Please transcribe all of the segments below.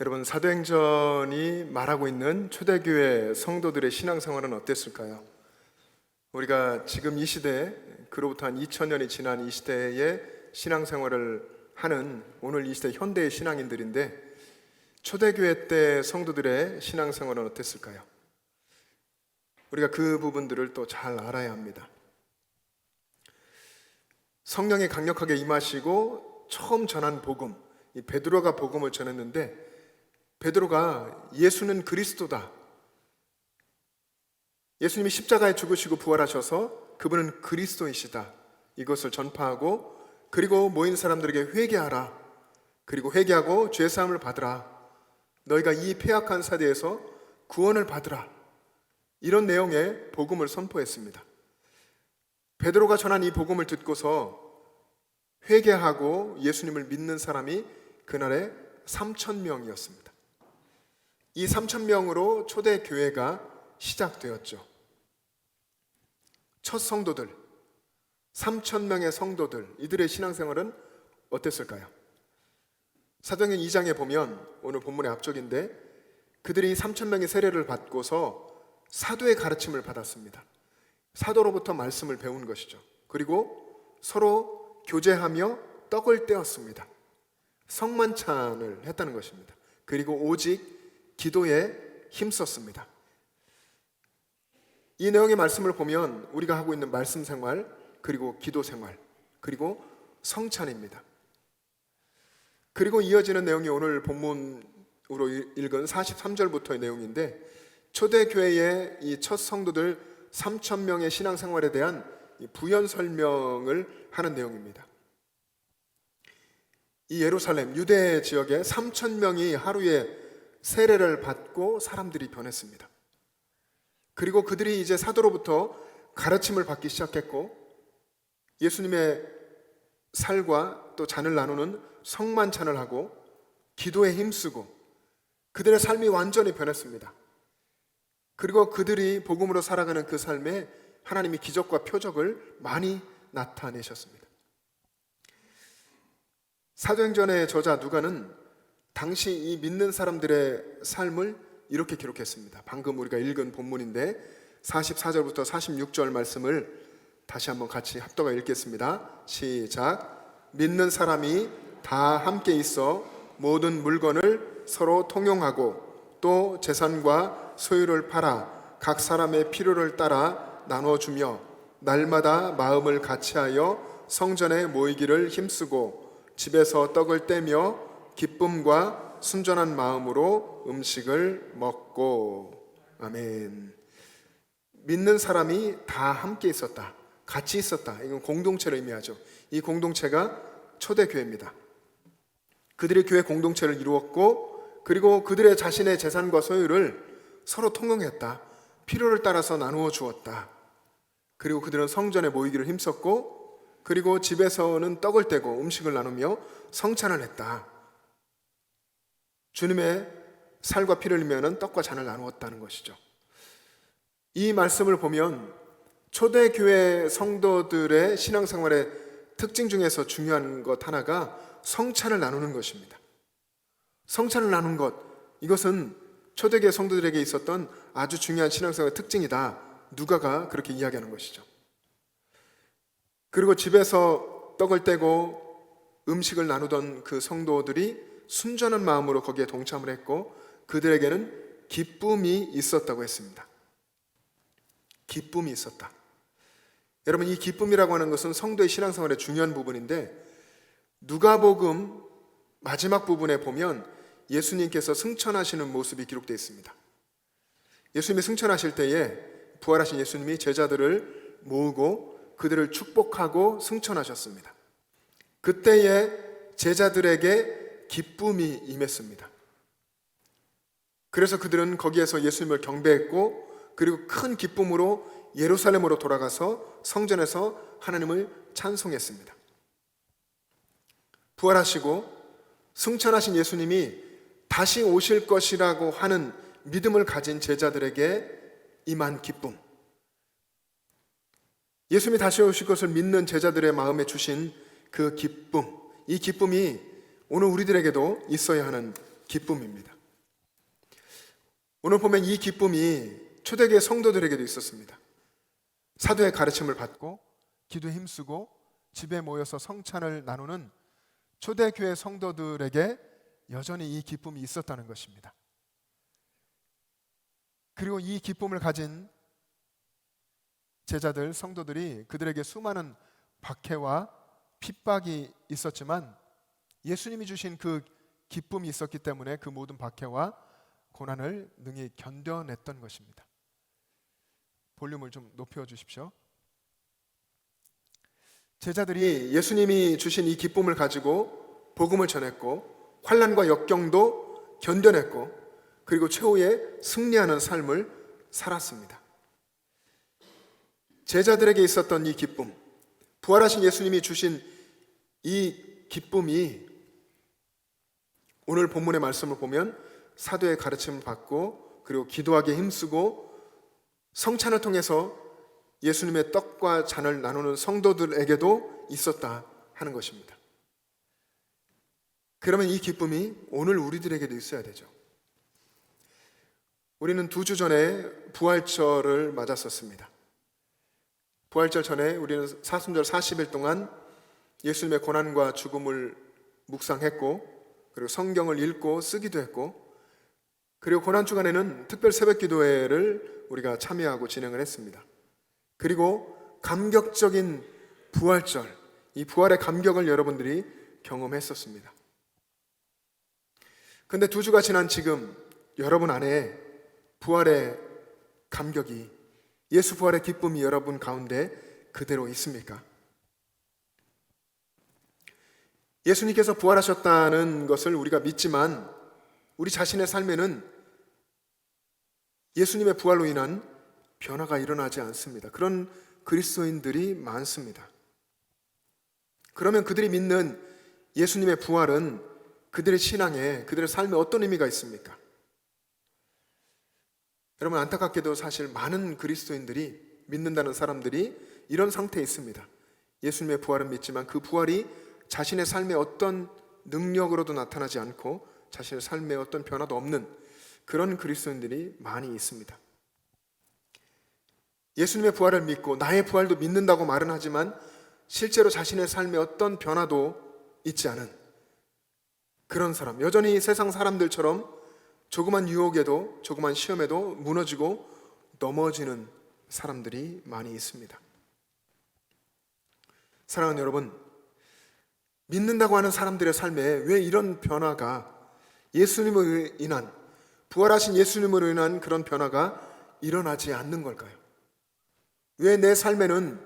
여러분, 사도행전이 말하고 있는 초대교회 성도들의 신앙생활은 어땠을까요? 우리가 지금 이 시대, 그로부터 한 2000년이 지난 이 시대에 신앙생활을 하는 오늘 이 시대 현대의 신앙인들인데, 초대교회 때 성도들의 신앙생활은 어땠을까요? 우리가 그 부분들을 또 잘 알아야 합니다. 성령이 강력하게 임하시고 처음 전한 복음, 이 베드로가 복음을 전했는데, 베드로가 예수는 그리스도다, 예수님이 십자가에 죽으시고 부활하셔서 그분은 그리스도이시다, 이것을 전파하고, 그리고 모인 사람들에게 회개하라, 그리고 회개하고 죄사함을 받으라, 너희가 이 패악한 세대에서 구원을 받으라, 이런 내용의 복음을 선포했습니다. 베드로가 전한 이 복음을 듣고서 회개하고 예수님을 믿는 사람이 그날에 3,000명이었습니다. 이 3,000명으로 초대교회가 시작되었죠. 첫 성도들, 3,000명의 성도들, 이들의 신앙생활은 어땠을까요? 사도행전 2장에 보면, 오늘 본문의 앞쪽인데, 그들이 3,000명의 세례를 받고서 사도의 가르침을 받았습니다. 사도로부터 말씀을 배운 것이죠. 그리고 서로 교제하며 떡을 떼었습니다. 성만찬을 했다는 것입니다. 그리고 오직 기도에 힘썼습니다. 이 내용의 말씀을 보면 우리가 하고 있는 말씀 생활, 그리고 기도 생활, 그리고 성찬입니다. 그리고 이어지는 내용이 오늘 본문으로 읽은 43절부터의 내용인데, 초대교회의 이 첫 성도들 3,000명의 신앙생활에 대한 부연 설명을 하는 내용입니다. 이 예루살렘, 유대 지역에 3,000명이 하루에 세례를 받고 사람들이 변했습니다. 그리고 그들이 이제 사도로부터 가르침을 받기 시작했고, 예수님의 살과 또 잔을 나누는 성만찬을 하고 기도에 힘쓰고, 그들의 삶이 완전히 변했습니다. 그리고 그들이 복음으로 살아가는 그 삶에 하나님이 기적과 표적을 많이 나타내셨습니다. 사도행전의 저자 누가는 당시 이 믿는 사람들의 삶을 이렇게 기록했습니다. 방금 우리가 읽은 본문인데 44절부터 46절 말씀을 다시 한번 같이 합독하여 읽겠습니다. 시작. 믿는 사람이 다 함께 있어 모든 물건을 서로 통용하고, 또 재산과 소유를 팔아 각 사람의 필요를 따라 나눠주며, 날마다 마음을 같이하여 성전에 모이기를 힘쓰고, 집에서 떡을 떼며 기쁨과 순전한 마음으로 음식을 먹고. 아멘. 믿는 사람이 다 함께 있었다, 같이 있었다. 이건 공동체를 의미하죠. 이 공동체가 초대교회입니다. 그들이 교회 공동체를 이루었고, 그리고 그들의 자신의 재산과 소유를 서로 통용했다. 필요를 따라서 나누어 주었다. 그리고 그들은 성전에 모이기를 힘썼고, 그리고 집에서는 떡을 떼고 음식을 나누며 성찬을 했다. 주님의 살과 피를 흘리면 떡과 잔을 나누었다는 것이죠. 이 말씀을 보면 초대교회 성도들의 신앙생활의 특징 중에서 중요한 것 하나가 성찬을 나누는 것입니다. 성찬을 나눈 것, 이것은 초대교회 성도들에게 있었던 아주 중요한 신앙생활의 특징이다. 누가가 그렇게 이야기하는 것이죠. 그리고 집에서 떡을 떼고 음식을 나누던 그 성도들이 순전한 마음으로 거기에 동참을 했고, 그들에게는 기쁨이 있었다고 했습니다. 기쁨이 있었다. 여러분, 이 기쁨이라고 하는 것은 성도의 신앙생활의 중요한 부분인데, 누가복음 마지막 부분에 보면 예수님께서 승천하시는 모습이 기록되어 있습니다. 예수님이 승천하실 때에 부활하신 예수님이 제자들을 모으고 그들을 축복하고 승천하셨습니다. 그때에 제자들에게 기쁨이 임했습니다. 그래서 그들은 거기에서 예수님을 경배했고, 그리고 큰 기쁨으로 예루살렘으로 돌아가서 성전에서 하나님을 찬송했습니다. 부활하시고 승천하신 예수님이 다시 오실 것이라고 하는 믿음을 가진 제자들에게 임한 기쁨, 예수님이 다시 오실 것을 믿는 제자들의 마음에 주신 그 기쁨, 이 기쁨이 오늘 우리들에게도 있어야 하는 기쁨입니다. 오늘 보면 이 기쁨이 초대교회 성도들에게도 있었습니다. 사도의 가르침을 받고 기도에 힘쓰고 집에 모여서 성찬을 나누는 초대교회 성도들에게 여전히 이 기쁨이 있었다는 것입니다. 그리고 이 기쁨을 가진 제자들, 성도들이 그들에게 수많은 박해와 핍박이 있었지만 예수님이 주신 그 기쁨이 있었기 때문에 그 모든 박해와 고난을 능히 견뎌냈던 것입니다. 볼륨을 좀 높여주십시오. 제자들이 예수님이 주신 이 기쁨을 가지고 복음을 전했고 환난과 역경도 견뎌냈고 그리고 최후의 승리하는 삶을 살았습니다. 제자들에게 있었던 이 기쁨, 부활하신 예수님이 주신 이 기쁨이 오늘 본문의 말씀을 보면 사도의 가르침을 받고 그리고 기도하기에 힘쓰고 성찬을 통해서 예수님의 떡과 잔을 나누는 성도들에게도 있었다 하는 것입니다. 그러면 이 기쁨이 오늘 우리들에게도 있어야 되죠. 우리는 2주 전에 부활절을 맞았었습니다. 부활절 전에 우리는 사순절 40일 동안 예수님의 고난과 죽음을 묵상했고 그리고 성경을 읽고 쓰기도 했고 그리고 고난 주간에는 특별 새벽 기도회를 우리가 참여하고 진행을 했습니다. 그리고 감격적인 부활절, 이 부활의 감격을 여러분들이 경험했었습니다. 그런데 2주가 지난 지금 여러분 안에 부활의 감격이, 예수 부활의 기쁨이 여러분 가운데 그대로 있습니까? 예수님께서 부활하셨다는 것을 우리가 믿지만 우리 자신의 삶에는 예수님의 부활로 인한 변화가 일어나지 않습니다. 그런 그리스도인들이 많습니다. 그러면 그들이 믿는 예수님의 부활은 그들의 신앙에, 그들의 삶에 어떤 의미가 있습니까? 여러분, 안타깝게도 사실 많은 그리스도인들이, 믿는다는 사람들이 이런 상태에 있습니다. 예수님의 부활은 믿지만 그 부활이 자신의 삶에 어떤 능력으로도 나타나지 않고 자신의 삶에 어떤 변화도 없는 그런 그리스도인들이 많이 있습니다. 예수님의 부활을 믿고 나의 부활도 믿는다고 말은 하지만 실제로 자신의 삶에 어떤 변화도 있지 않은 그런 사람, 여전히 세상 사람들처럼 조그만 유혹에도, 조그만 시험에도 무너지고 넘어지는 사람들이 많이 있습니다. 사랑하는 여러분, 믿는다고 하는 사람들의 삶에 왜 이런 변화가, 예수님으로 인한, 부활하신 예수님으로 인한 그런 변화가 일어나지 않는 걸까요? 왜 내 삶에는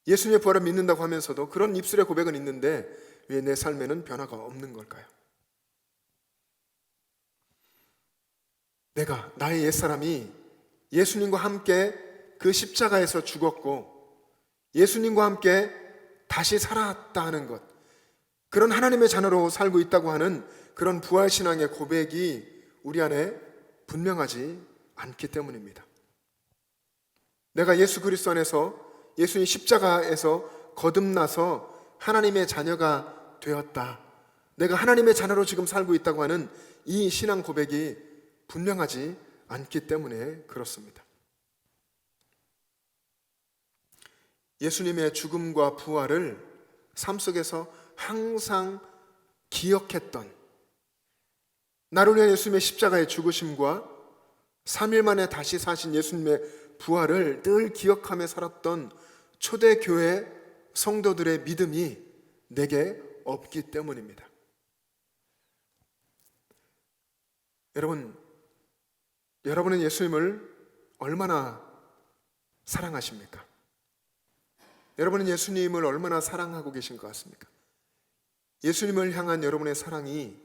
예수님의 부활을 믿는다고 하면서도 그런 입술의 고백은 있는데 왜 내 삶에는 변화가 없는 걸까요? 나의 옛사람이 예수님과 함께 그 십자가에서 죽었고 예수님과 함께 다시 살아왔다 하는 것, 그런 하나님의 자녀로 살고 있다고 하는 그런 부활신앙의 고백이 우리 안에 분명하지 않기 때문입니다. 내가 예수 그리스도 안에서, 예수님 십자가에서 거듭나서 하나님의 자녀가 되었다, 내가 하나님의 자녀로 지금 살고 있다고 하는 이 신앙 고백이 분명하지 않기 때문에 그렇습니다. 예수님의 죽음과 부활을 삶 속에서 항상 기억했던, 나를 위한 예수님의 십자가의 죽으심과 3일 만에 다시 사신 예수님의 부활을 늘 기억하며 살았던 초대교회 성도들의 믿음이 내게 없기 때문입니다. 여러분은 예수님을 얼마나 사랑하십니까? 여러분은 예수님을 얼마나 사랑하고 계신 것 같습니까? 예수님을 향한 여러분의 사랑이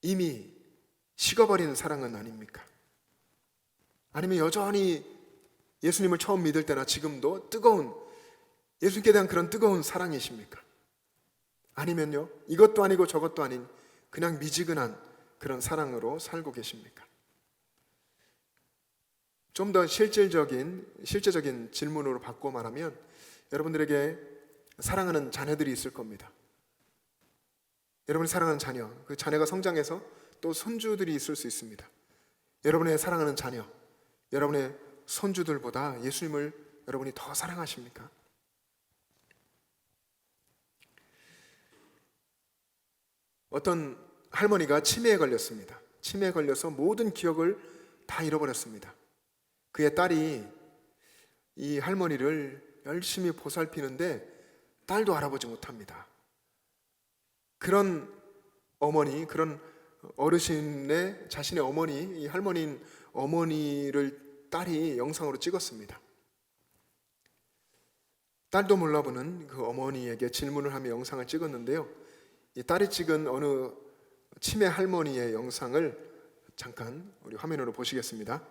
이미 식어버린 사랑은 아닙니까? 아니면 여전히 예수님을 처음 믿을 때나 지금도 예수님께 대한 그런 뜨거운 사랑이십니까? 아니면요, 이것도 아니고 저것도 아닌 그냥 미지근한 그런 사랑으로 살고 계십니까? 좀 더 실제적인 질문으로 바꿔 말하면 여러분들에게 사랑하는 자녀들이 있을 겁니다. 여러분이 사랑하는 자녀, 그 자녀가 성장해서 또 손주들이 있을 수 있습니다. 여러분의 사랑하는 자녀, 여러분의 손주들보다 예수님을 여러분이 더 사랑하십니까? 어떤 할머니가 치매에 걸렸습니다. 치매에 걸려서 모든 기억을 다 잃어버렸습니다. 그의 딸이 이 할머니를 열심히 보살피는데 딸도 알아보지 못합니다. 그런 어머니, 그런 어르신의 자신의 어머니, 이 할머니인 어머니를 딸이 영상으로 찍었습니다. 딸도 몰라보는 그 어머니에게 질문을 하며 영상을 찍었는데요. 이 딸이 찍은 어느 치매 할머니의 영상을 잠깐 우리 화면으로 보시겠습니다.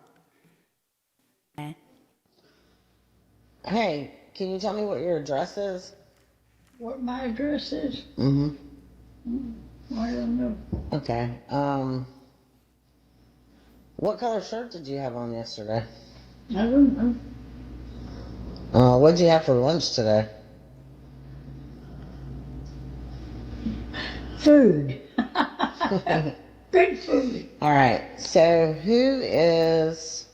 Hey, can you tell me what your address is? What my address is? Mm-hmm. I don't know. Okay. What color shirt did you have on yesterday? I don't know. What'd you have for lunch today? Food. Good food. All right. So who is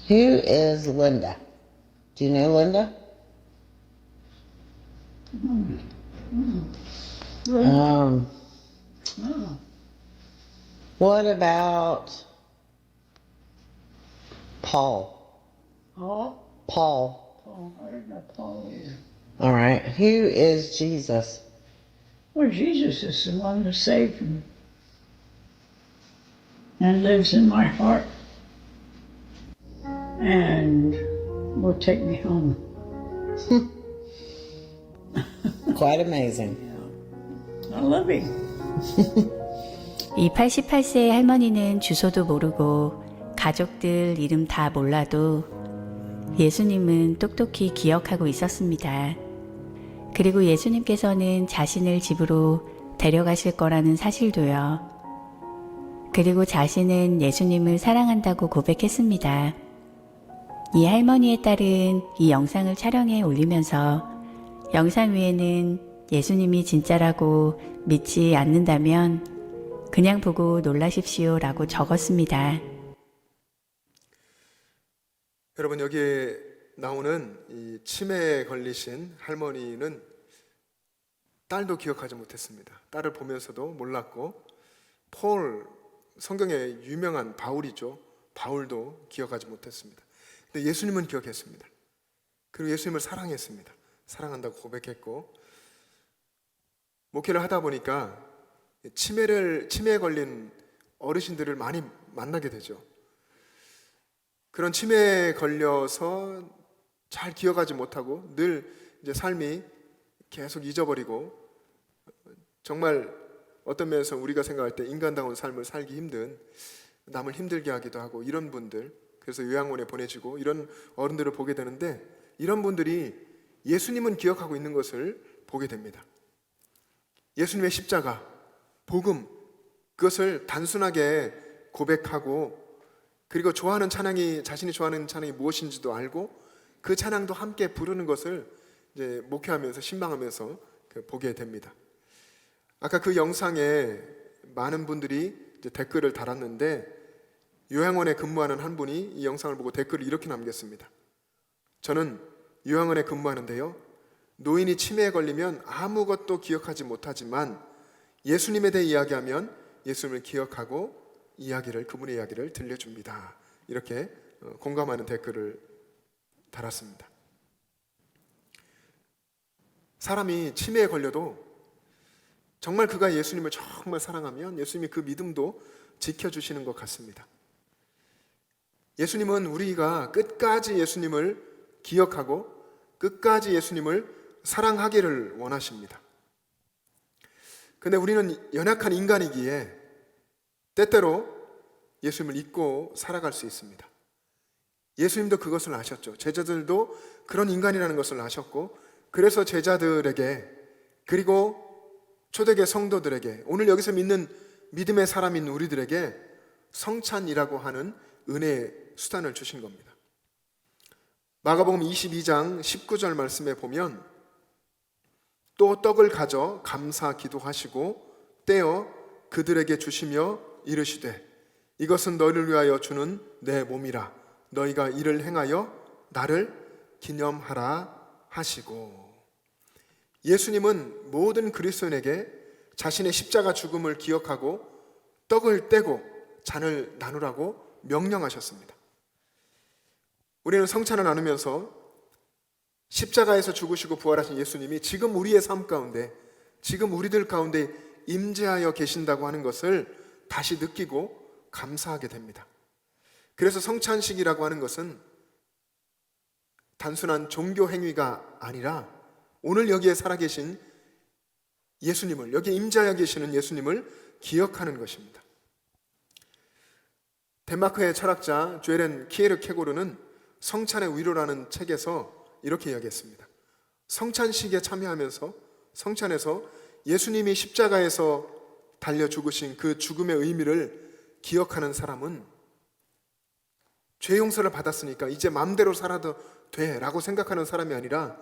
Linda? Do you know Linda? Oh, What about Paul? Paul. Paul. Paul. I don't know Paul either. All right. Who is Jesus? Well, Jesus is the one that saved me and lives in my heart and will take me home. Quite amazing. I love him. 이 88세의 할머니는 주소도 모르고 가족들 이름 다 몰라도 예수님은 똑똑히 기억하고 있었습니다. 그리고 예수님께서는 자신을 집으로 데려가실 거라는 사실도요. 그리고 자신은 예수님을 사랑한다고 고백했습니다. 이 할머니의 딸은 이 영상을 촬영해 올리면서 영상 위에는 예수님이 진짜라고 믿지 않는다면 그냥 보고 놀라십시오 라고 적었습니다. 여러분, 여기에 나오는 이 치매에 걸리신 할머니는 딸도 기억하지 못했습니다. 딸을 보면서도 몰랐고, 폴, 성경에 유명한 바울이죠. 바울도 기억하지 못했습니다. 근데 예수님은 기억했습니다. 그리고 예수님을 사랑했습니다. 사랑한다고 고백했고, 목회를 하다 보니까 치매에 걸린 어르신들을 많이 만나게 되죠. 그런 치매에 걸려서 잘 기억하지 못하고 늘 이제 삶이 계속 잊어버리고, 정말 어떤 면에서 우리가 생각할 때 인간다운 삶을 살기 힘든, 남을 힘들게 하기도 하고 이런 분들, 그래서 요양원에 보내지고 이런 어른들을 보게 되는데, 이런 분들이 예수님은 기억하고 있는 것을 보게 됩니다. 예수님의 십자가, 복음, 그것을 단순하게 고백하고, 그리고 자신이 좋아하는 찬양이 무엇인지도 알고 그 찬양도 함께 부르는 것을 이제 목회하면서 신방하면서 보게 됩니다. 아까 그 영상에 많은 분들이 이제 댓글을 달았는데, 요양원에 근무하는 한 분이 이 영상을 보고 댓글을 이렇게 남겼습니다. 저는 요양원에 근무하는데요, 노인이 치매에 걸리면 아무것도 기억하지 못하지만 예수님에 대해 이야기하면 예수님을 기억하고 그분의 이야기를 들려줍니다. 이렇게 공감하는 댓글을 달았습니다. 사람이 치매에 걸려도 정말 그가 예수님을 정말 사랑하면 예수님이 그 믿음도 지켜주시는 것 같습니다. 예수님은 우리가 끝까지 예수님을 기억하고 끝까지 예수님을 사랑하기를 원하십니다. 근데 우리는 연약한 인간이기에 때때로 예수님을 잊고 살아갈 수 있습니다. 예수님도 그것을 아셨죠. 제자들도 그런 인간이라는 것을 아셨고, 그래서 제자들에게, 그리고 초대교회 성도들에게, 오늘 여기서 믿는 믿음의 사람인 우리들에게 성찬이라고 하는 은혜의 수단을 주신 겁니다. 마가복음 22장 19절 말씀에 보면, 또 떡을 가져 감사 기도하시고 떼어 그들에게 주시며 이르시되 이것은 너희를 위하여 주는 내 몸이라 너희가 이를 행하여 나를 기념하라 하시고. 예수님은 모든 그리스도인에게 자신의 십자가 죽음을 기억하고 떡을 떼고 잔을 나누라고 명령하셨습니다. 우리는 성찬을 나누면서 십자가에서 죽으시고 부활하신 예수님이 지금 우리의 삶 가운데, 지금 우리들 가운데 임재하여 계신다고 하는 것을 다시 느끼고 감사하게 됩니다. 그래서 성찬식이라고 하는 것은 단순한 종교 행위가 아니라 오늘 여기에 살아계신 예수님을, 여기 임재하여 계시는 예수님을 기억하는 것입니다. 덴마크의 철학자 죄렌 키에르케고르는 성찬의 위로라는 책에서 이렇게 이야기했습니다. 성찬식에 참여하면서 성찬에서 예수님이 십자가에서 달려 죽으신 그 죽음의 의미를 기억하는 사람은 죄 용서를 받았으니까 이제 마음대로 살아도 돼라고 생각하는 사람이 아니라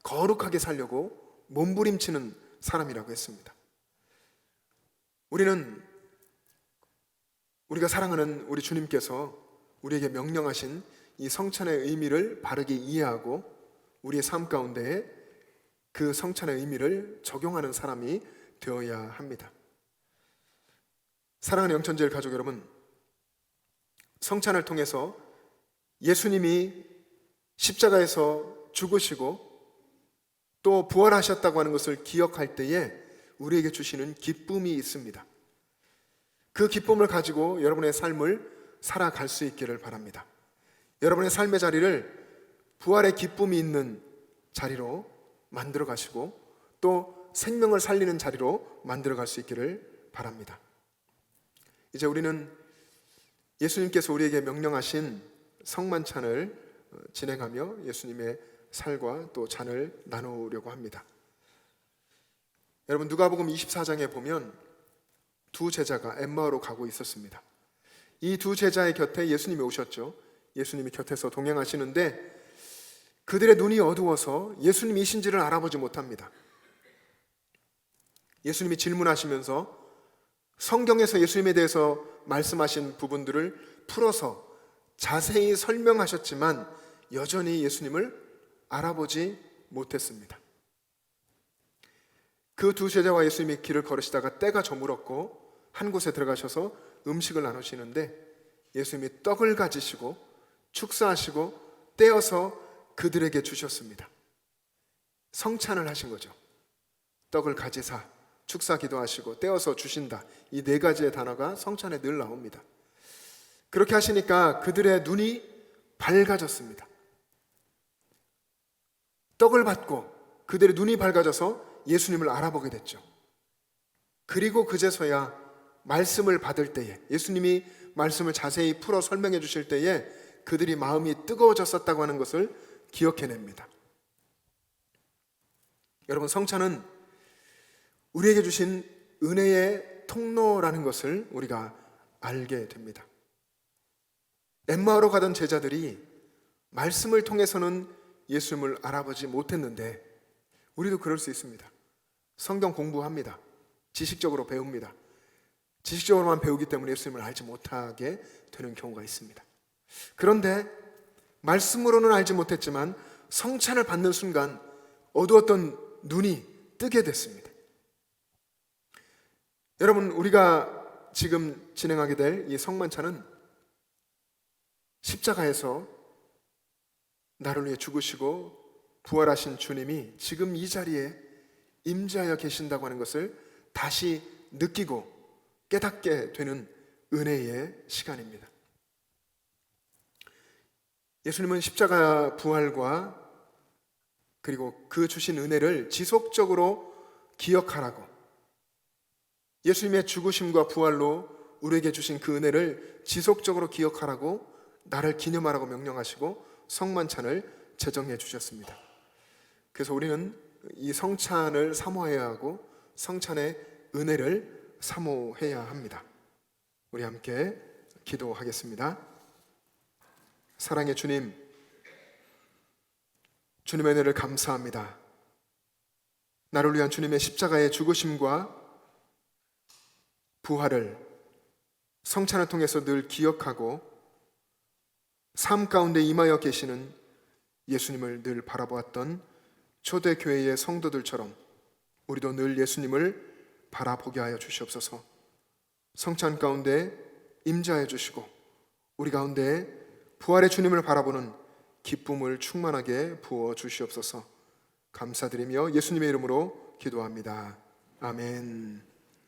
거룩하게 살려고 몸부림치는 사람이라고 했습니다. 우리가 사랑하는 우리 주님께서 우리에게 명령하신 이 성찬의 의미를 바르게 이해하고 우리의 삶 가운데 그 성찬의 의미를 적용하는 사람이 되어야 합니다. 사랑하는 영천제일 가족 여러분, 성찬을 통해서 예수님이 십자가에서 죽으시고 또 부활하셨다고 하는 것을 기억할 때에 우리에게 주시는 기쁨이 있습니다. 그 기쁨을 가지고 여러분의 삶을 살아갈 수 있기를 바랍니다. 여러분의 삶의 자리를 부활의 기쁨이 있는 자리로 만들어 가시고 또 생명을 살리는 자리로 만들어 갈 수 있기를 바랍니다. 이제 우리는 예수님께서 우리에게 명령하신 성만찬을 진행하며 예수님의 살과 또 잔을 나누려고 합니다. 여러분, 누가복음 24장에 보면 두 제자가 엠마오로 가고 있었습니다. 이 두 제자의 곁에 예수님이 오셨죠. 예수님이 곁에서 동행하시는데 그들의 눈이 어두워서 예수님이신지를 알아보지 못합니다. 예수님이 질문하시면서 성경에서 예수님에 대해서 말씀하신 부분들을 풀어서 자세히 설명하셨지만 여전히 예수님을 알아보지 못했습니다. 그 두 제자와 예수님이 길을 걸으시다가 때가 저물었고 한 곳에 들어가셔서 음식을 나누시는데 예수님이 떡을 가지시고 축사하시고 떼어서 그들에게 주셨습니다. 성찬을 하신 거죠. 떡을 가지사 축사 기도하시고 떼어서 주신다. 이 네 가지의 단어가 성찬에 늘 나옵니다. 그렇게 하시니까 그들의 눈이 밝아졌습니다. 떡을 받고 그들의 눈이 밝아져서 예수님을 알아보게 됐죠. 그리고 그제서야 말씀을 받을 때에, 예수님이 말씀을 자세히 풀어 설명해 주실 때에 그들이 마음이 뜨거워졌었다고 하는 것을 기억해냅니다. 여러분, 성찬은 우리에게 주신 은혜의 통로라는 것을 우리가 알게 됩니다. 엠마오로 가던 제자들이 말씀을 통해서는 예수님을 알아보지 못했는데 우리도 그럴 수 있습니다. 성경 공부합니다. 지식적으로 배웁니다. 지식적으로만 배우기 때문에 예수님을 알지 못하게 되는 경우가 있습니다. 그런데 말씀으로는 알지 못했지만 성찬을 받는 순간 어두웠던 눈이 뜨게 됐습니다. 여러분, 우리가 지금 진행하게 될 이 성만찬은 십자가에서 나를 위해 죽으시고 부활하신 주님이 지금 이 자리에 임재하여 계신다고 하는 것을 다시 느끼고 깨닫게 되는 은혜의 시간입니다. 예수님은 십자가 부활과 그리고 그 주신 은혜를 지속적으로 기억하라고, 예수님의 죽으심과 부활로 우리에게 주신 그 은혜를 지속적으로 기억하라고 나를 기념하라고 명령하시고 성만찬을 제정해 주셨습니다. 그래서 우리는 이 성찬을 사모해야 하고 성찬의 은혜를 사모해야 합니다. 우리 함께 기도하겠습니다. 사랑의 주님, 주님의 은혜를 감사합니다. 나를 위한 주님의 십자가의 죽으심과 부활을 성찬을 통해서 늘 기억하고 삶 가운데 임하여 계시는 예수님을 늘 바라보았던 초대교회의 성도들처럼 우리도 늘 예수님을 바라보게 하여 주시옵소서. 성찬 가운데 임재하여 주시고 우리 가운데 부활의 주님을 바라보는 기쁨을 충만하게 부어 주시옵소서. 감사드리며 예수님의 이름으로 기도합니다. 아멘.